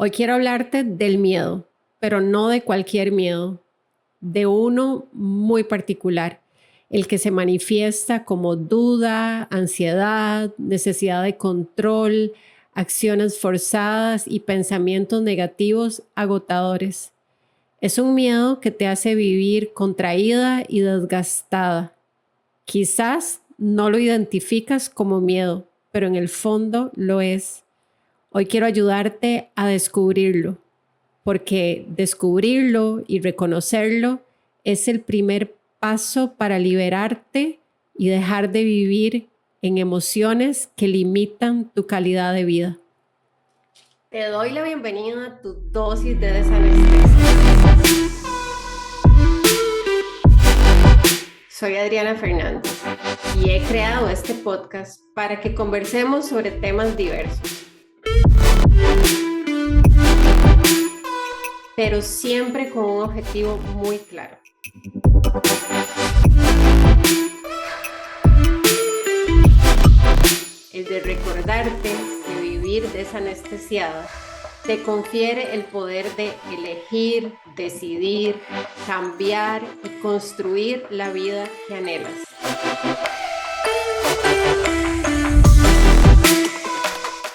Hoy quiero hablarte del miedo, pero no de cualquier miedo, de uno muy particular, el que se manifiesta como duda, ansiedad, necesidad de control, acciones forzadas y pensamientos negativos agotadores. Es un miedo que te hace vivir contraída y desgastada. Quizás no lo identificas como miedo, pero en el fondo lo es. Hoy quiero ayudarte a descubrirlo, porque descubrirlo y reconocerlo es el primer paso para liberarte y dejar de vivir en emociones que limitan tu calidad de vida. Te doy la bienvenida a tu dosis de desanestesia. Soy Adriana Fernández y he creado este podcast para que conversemos sobre temas diversos, pero siempre con un objetivo muy claro. El de recordarte que vivir desanestesiada te confiere el poder de elegir, decidir, cambiar y construir la vida que anhelas.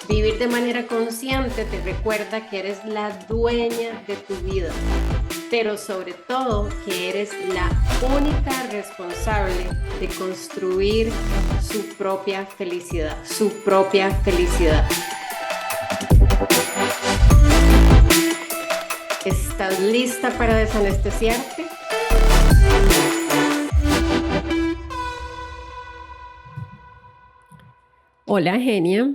Vivir de manera consciente te recuerda que eres la dueña de tu vida, pero sobre todo que eres la única responsable de construir su propia felicidad, ¿Estás lista para desanestesiarte? Hola, genia.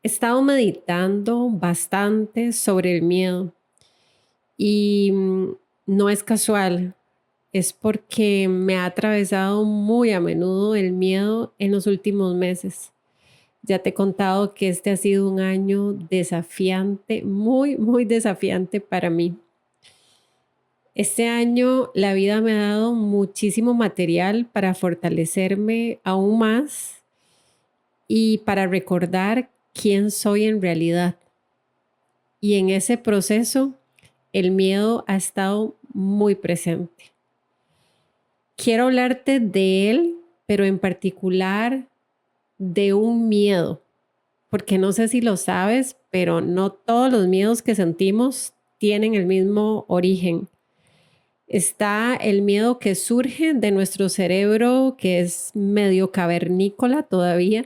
He estado meditando bastante sobre el miedo y no es casual, es porque me ha atravesado muy a menudo el miedo en los últimos meses. Ya te he contado que este ha sido un año desafiante, muy desafiante para mí. Este año la vida me ha dado muchísimo material para fortalecerme aún más y para recordar quién soy en realidad. Y en ese proceso, el miedo ha estado muy presente. Quiero hablarte de él, pero en particular de un miedo, porque no sé si lo sabes, pero no todos los miedos que sentimos tienen el mismo origen. Está el miedo que surge de nuestro cerebro, que es medio cavernícola todavía,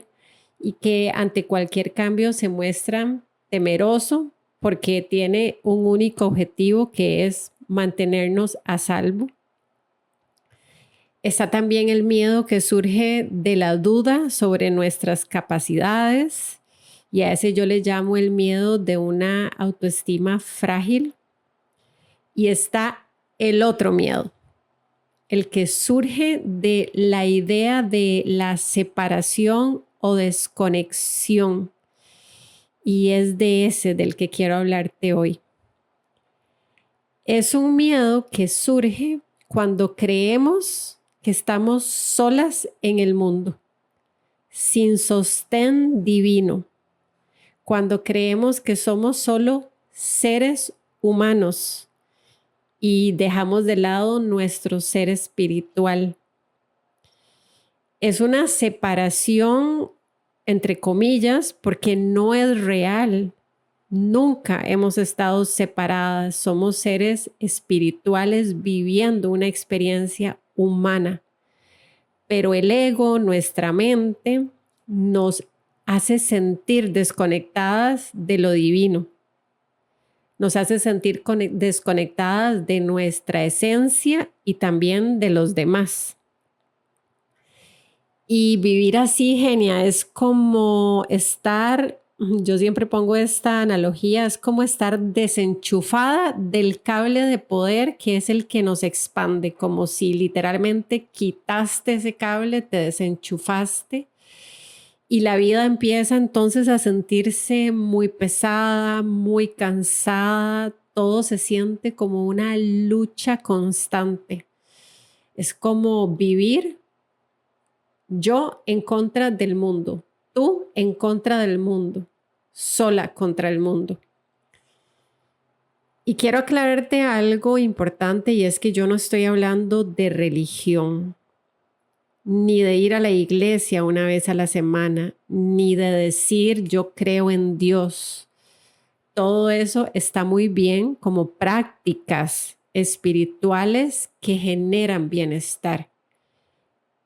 y que ante cualquier cambio se muestra temeroso porque tiene un único objetivo, que es mantenernos a salvo. Está también el miedo que surge de la duda sobre nuestras capacidades, y a ese yo le llamo el miedo de una autoestima frágil. Y está el otro miedo, el que surge de la idea de la separación o desconexión. Y es de ese del que quiero hablarte hoy. Es un miedo que surge cuando creemos que estamos solas en el mundo, sin sostén divino. Cuando creemos que somos solo seres humanos y dejamos de lado nuestro ser espiritual. Es una separación, entre comillas, porque no es real. Nunca hemos estado separadas. Somos seres espirituales viviendo una experiencia humana. Pero el ego, nuestra mente, nos hace sentir desconectadas de lo divino. Nos hace sentir desconectadas de nuestra esencia y también de los demás. Y vivir así, genia, es como estar, yo siempre pongo esta analogía, es como estar desenchufada del cable de poder que es el que nos expande, como si literalmente quitaste ese cable, te desenchufaste. Y la vida empieza entonces a sentirse muy pesada, muy cansada, todo se siente como una lucha constante. Es como vivir yo en contra del mundo, tú en contra del mundo, sola contra el mundo. Y quiero aclararte algo importante y es que yo no estoy hablando de religión, ni de ir a la iglesia una vez a la semana, ni de decir yo creo en Dios. Todo eso está muy bien como prácticas espirituales que generan bienestar,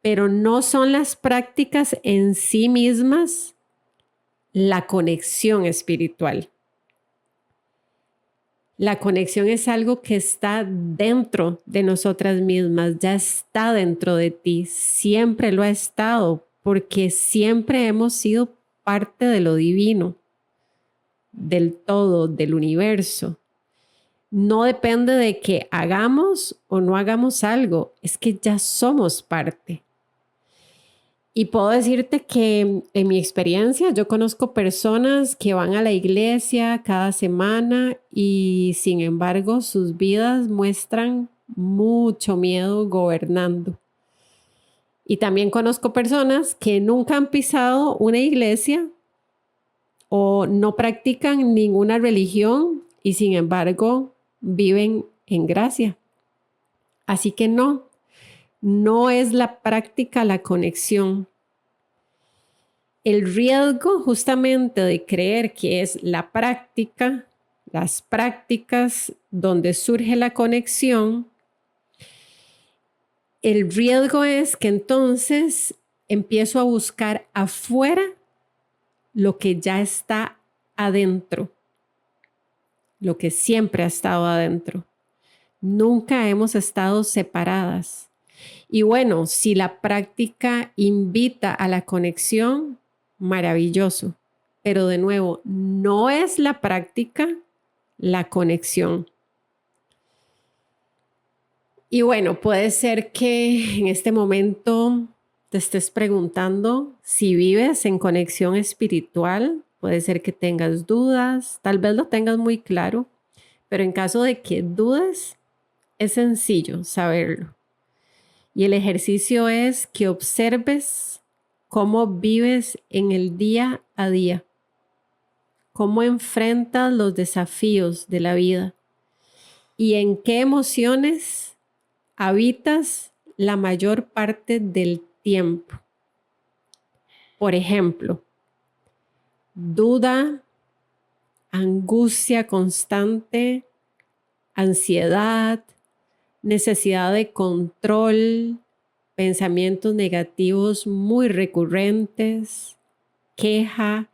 pero no son las prácticas en sí mismas la conexión espiritual. La conexión es algo que está dentro de nosotras mismas, ya está dentro de ti, siempre lo ha estado, porque siempre hemos sido parte de lo divino, del todo, del universo. No depende de que hagamos o no hagamos algo, es que ya somos parte. Y puedo decirte que en mi experiencia yo conozco personas que van a la iglesia cada semana y sin embargo sus vidas muestran mucho miedo gobernando. Y también conozco personas que nunca han pisado una iglesia o no practican ninguna religión y sin embargo viven en gracia. Así que no es la práctica la conexión. El riesgo justamente de creer que es la práctica, las prácticas donde surge la conexión, el riesgo es que entonces empiezo a buscar afuera lo que ya está adentro, lo que siempre ha estado adentro. Nunca hemos estado separadas. Y bueno, si la práctica invita a la conexión, maravilloso. Pero de nuevo, no es la práctica la conexión. Y bueno, puede ser que en este momento te estés preguntando si vives en conexión espiritual. Puede ser que tengas dudas, tal vez lo tengas muy claro, pero en caso de que dudes, es sencillo saberlo. Y el ejercicio es que observes cómo vives en el día a día, cómo enfrentas los desafíos de la vida y en qué emociones habitas la mayor parte del tiempo. Por ejemplo, duda, angustia constante, ansiedad, necesidad de control, pensamientos negativos muy recurrentes, queja,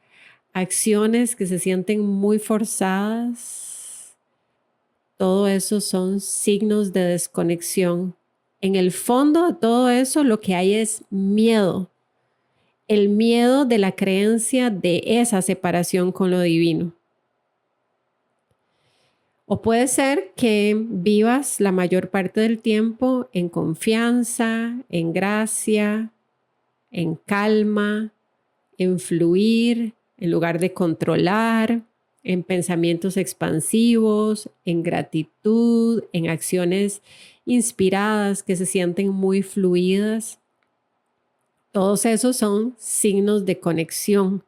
acciones que se sienten muy forzadas. Todo eso son signos de desconexión. En el fondo de todo eso lo que hay es miedo. El miedo de la creencia de esa separación con lo divino. O puede ser que vivas la mayor parte del tiempo en confianza, en gracia, en calma, en fluir, en lugar de controlar, en pensamientos expansivos, en gratitud, en acciones inspiradas que se sienten muy fluidas. Todos esos son signos de conexión.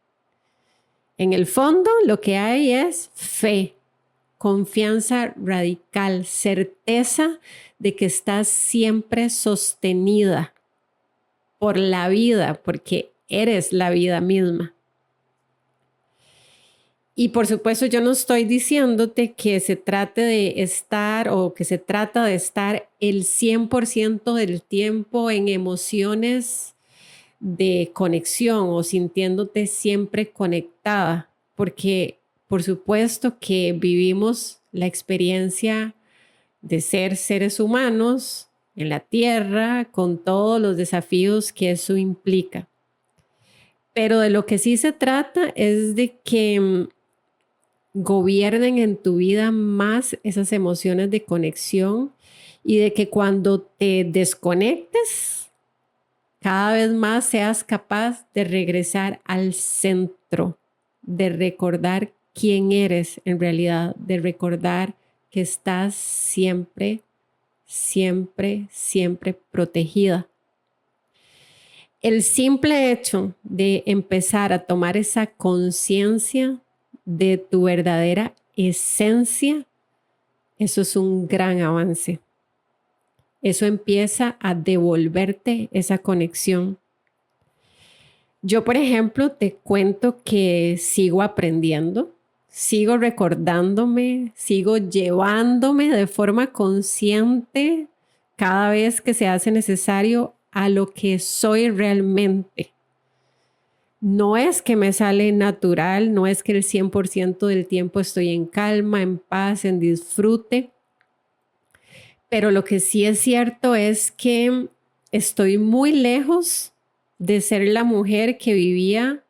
En el fondo, lo que hay es fe. Confianza radical, certeza de que estás siempre sostenida por la vida, porque eres la vida misma. Y por supuesto, yo no estoy diciéndote que se trate de estar o que se trata de estar el 100% del tiempo en emociones de conexión o sintiéndote siempre conectada, porque por supuesto que vivimos la experiencia de ser seres humanos en la tierra con todos los desafíos que eso implica. Pero de lo que sí se trata es de que gobiernen en tu vida más esas emociones de conexión y de que cuando te desconectes, cada vez más seas capaz de regresar al centro, de recordar quién eres en realidad, de recordar que estás siempre, siempre, siempre protegida. El simple hecho de empezar a tomar esa conciencia de tu verdadera esencia Eso es un gran avance. Eso empieza a devolverte esa conexión. Yo, por ejemplo, te cuento que sigo aprendiendo, sigo recordándome, sigo llevándome de forma consciente cada vez que se hace necesario a lo que soy realmente. No es que me sale natural, no es que el 100% del tiempo estoy en calma, en paz, en disfrute, pero lo que sí es cierto es que estoy muy lejos de ser la mujer que vivía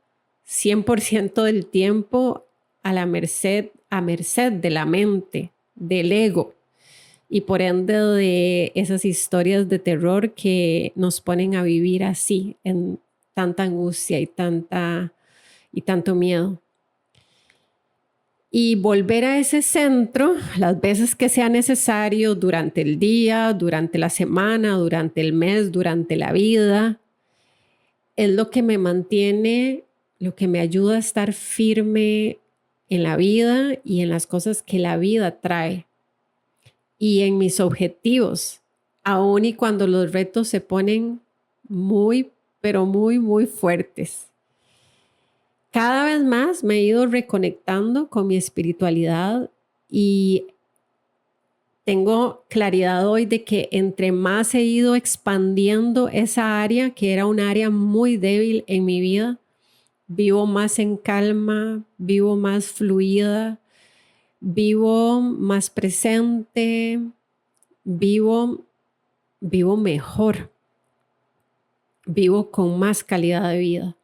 100% del tiempo a merced de la mente, del ego y por ende de esas historias de terror que nos ponen a vivir así, en tanta angustia y tanto miedo. Y volver a ese centro las veces que sea necesario durante el día, durante la semana, durante el mes, durante la vida, es lo que me mantiene, lo que me ayuda a estar firme en la vida y en las cosas que la vida trae y en mis objetivos, aun y cuando los retos se ponen muy, pero muy, muy fuertes. Cada vez más me he ido reconectando con mi espiritualidad y tengo claridad hoy de que entre más he ido expandiendo esa área, que era un área muy débil en mi vida, vivo más en calma, vivo más fluida, vivo más presente, vivo mejor, vivo con más calidad de vida.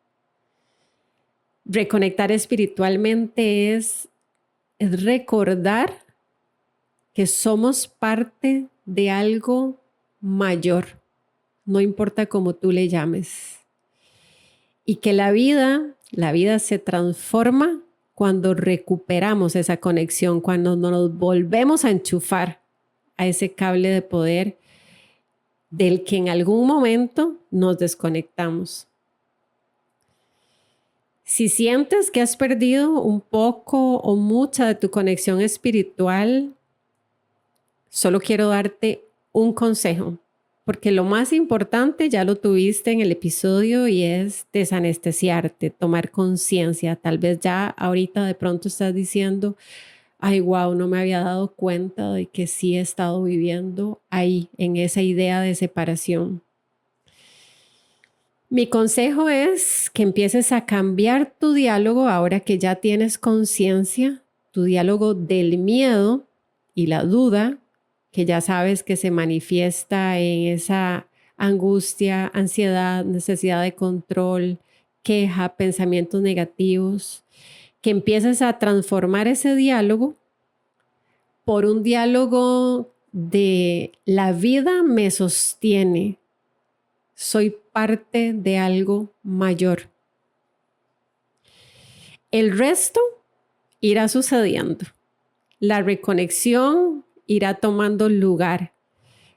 Reconectar espiritualmente es recordar que somos parte de algo mayor, no importa cómo tú le llames. Y que la vida se transforma cuando recuperamos esa conexión, cuando nos volvemos a enchufar a ese cable de poder del que en algún momento nos desconectamos. Si sientes que has perdido un poco o mucha de tu conexión espiritual, solo quiero darte un consejo, porque lo más importante ya lo tuviste en el episodio y es desanestesiarte, tomar conciencia. Tal vez ya ahorita de pronto estás diciendo, ay, wow, no me había dado cuenta de que sí he estado viviendo ahí, en esa idea de separación. Mi consejo es que empieces a cambiar tu diálogo ahora que ya tienes conciencia, tu diálogo del miedo y la duda, que ya sabes que se manifiesta en esa angustia, ansiedad, necesidad de control, queja, pensamientos negativos, que empieces a transformar ese diálogo por un diálogo de la vida me sostiene. Soy parte de algo mayor. El resto irá sucediendo. La reconexión irá tomando lugar.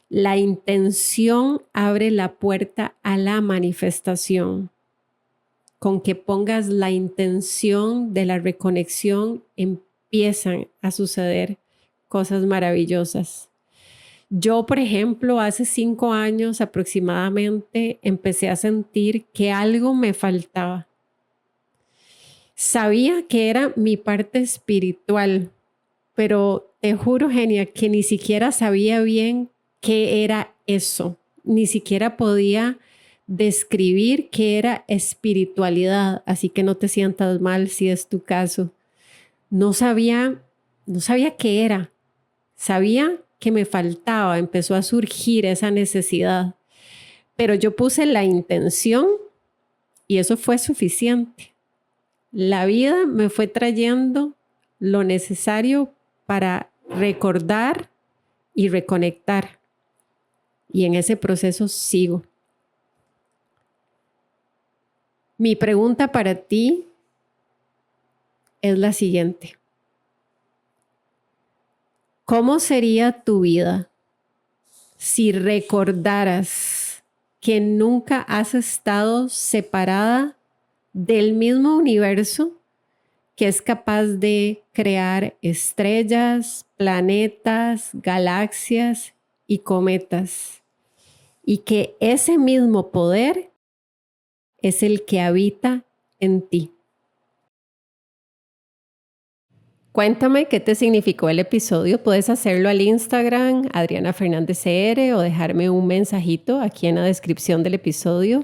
La intención abre la puerta a la manifestación. Con que pongas la intención de la reconexión, empiezan a suceder cosas maravillosas. Yo, por ejemplo, hace 5 años aproximadamente empecé a sentir que algo me faltaba. Sabía que era mi parte espiritual, pero te juro, Genia, que ni siquiera sabía bien qué era eso. Ni siquiera podía describir qué era espiritualidad, así que no te sientas mal si es tu caso. No sabía qué era. Sabía que me faltaba, empezó a surgir esa necesidad, pero yo puse la intención y eso fue suficiente. La vida me fue trayendo lo necesario para recordar y reconectar, y en ese proceso sigo. Mi pregunta para ti es la siguiente. ¿Cómo sería tu vida si recordaras que nunca has estado separada del mismo universo que es capaz de crear estrellas, planetas, galaxias y cometas. Y que ese mismo poder es el que habita en ti. Cuéntame qué te significó el episodio. Puedes hacerlo al Instagram, Adriana Fernández CR, o dejarme un mensajito aquí en la descripción del episodio.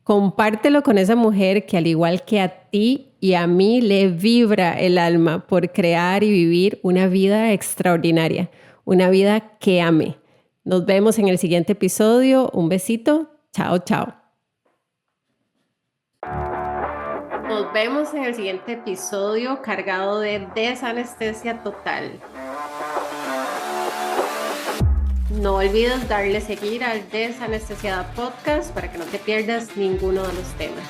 Compártelo con esa mujer que, al igual que a ti y a mí, le vibra el alma por crear y vivir una vida extraordinaria, una vida que ame. Nos vemos en el siguiente episodio. Un besito. Chao, chao. Nos vemos en el siguiente episodio cargado de desanestesia total. No olvides darle seguir al Desanestesiada Podcast para que no te pierdas ninguno de los temas.